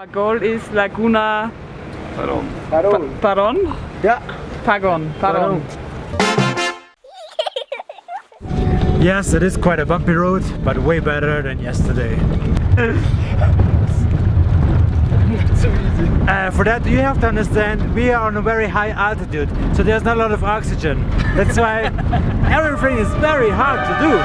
Our goal is Laguna Parón. Parón? Yeah. Parón. Yes, it is quite a bumpy road, but way better than yesterday. For that, you have to understand, we are on a very high altitude, so there's not a lot of oxygen. That's why everything is very hard to do.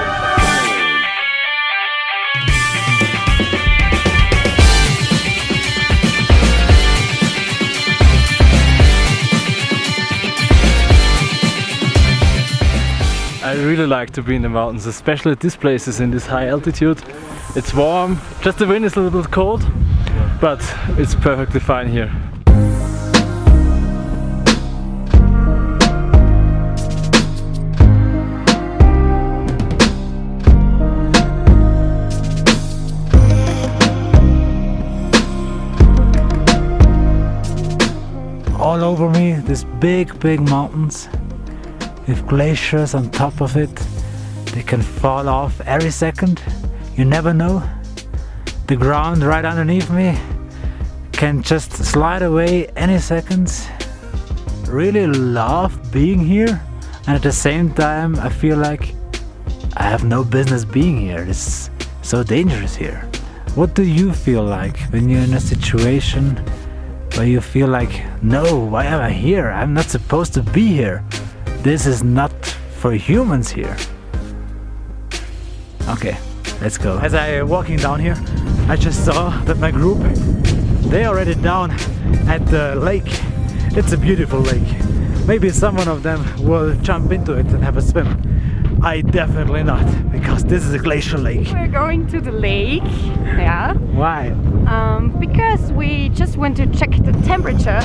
I really like to be in the mountains, especially at these places in this high altitude. It's warm, just the wind is a little bit cold, but it's perfectly fine here. All over me, these big mountains with glaciers on top of it. They can fall off every second. You never know. The ground right underneath me can just slide away any seconds. Really love being here, and at the same time I feel like I have no business being here. It's so dangerous here. What do you feel like when you're in a situation where you feel like, no, why am I here? I'm not supposed to be here. This is not for humans here. Okay, let's go. As I walking down here, I just saw that my group, they already down at the lake. It's a beautiful lake. Maybe someone of them will jump into it and have a swim. I definitely not, because this is a glacial lake. We're going to the lake. Yeah. Why? Because we just went to check the temperature.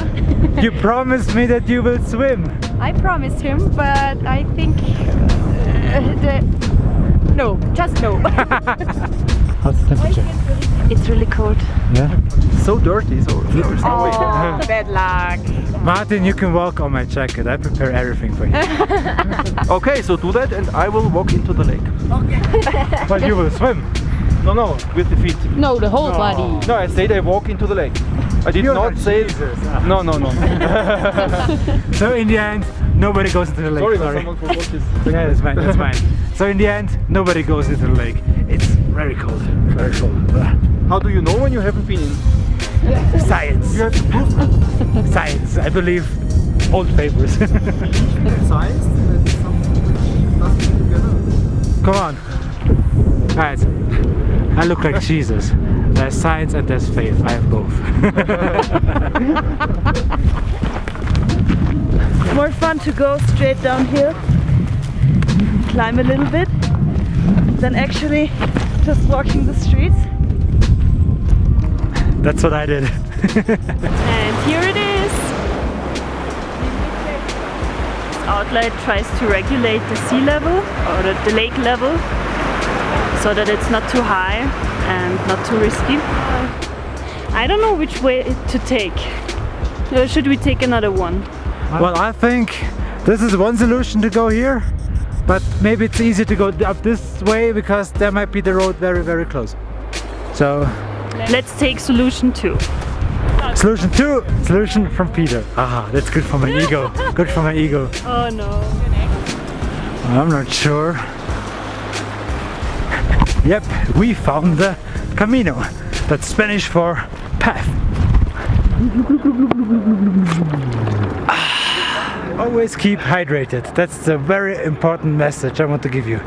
You promised me that you will swim. I promised him, but I think no, just no. How's the temperature? It's really cold. Yeah. So dirty, so there's no way. Oh, bad luck. Martin, you can walk on my jacket. I prepare everything for you. Okay, so do that and I will walk into the lake. Okay. But you will swim. No, with the feet. No, the whole body. No, I said I walk into the lake. I did not say... No. So in the end, nobody goes into the lake. Sorry. Someone forgot this. Yeah, that's fine, that's fine. So in the end, nobody goes into the lake. It's very cold, very cold. How do you know when you haven't been in? Science. You have to prove it. Science, I believe old papers. Science and something which doesn't together. Come on. Alright, I look like Jesus. There's science and there's faith. I have both. More fun to go straight downhill, climb a little bit, than actually just walking the streets. That's what I did. And here it is. This outlet tries to regulate the sea level or the lake level so that it's not too high and not too risky. I don't know which way to take. Or should we take another one? Well, I think this is one solution to go here, but maybe it's easier to go up this way because there might be the road very close. So let's take solution 2. solution 2, solution from Peter. Ah, that's good for my ego. Good for my ego. Oh no. I'm not sure. Yep, we found the camino. That's Spanish for path. Always keep hydrated. That's the very important message I want to give you.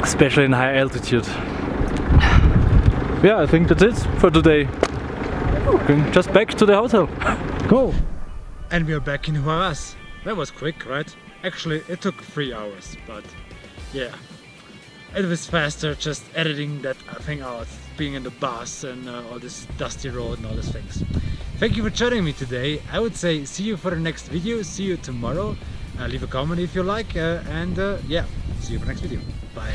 Especially in high altitude. Yeah, I think that's it for today. Going just back to the hotel. Go! And we are back in Huaraz. That was quick, right? Actually, it took 3 hours, but yeah. It was faster just editing that thing out, being in the bus and all this dusty road and all these things. Thank you for joining me today. I would say see you for the next video, see you tomorrow. Leave a comment if you like, and yeah, see you for the next video. Bye.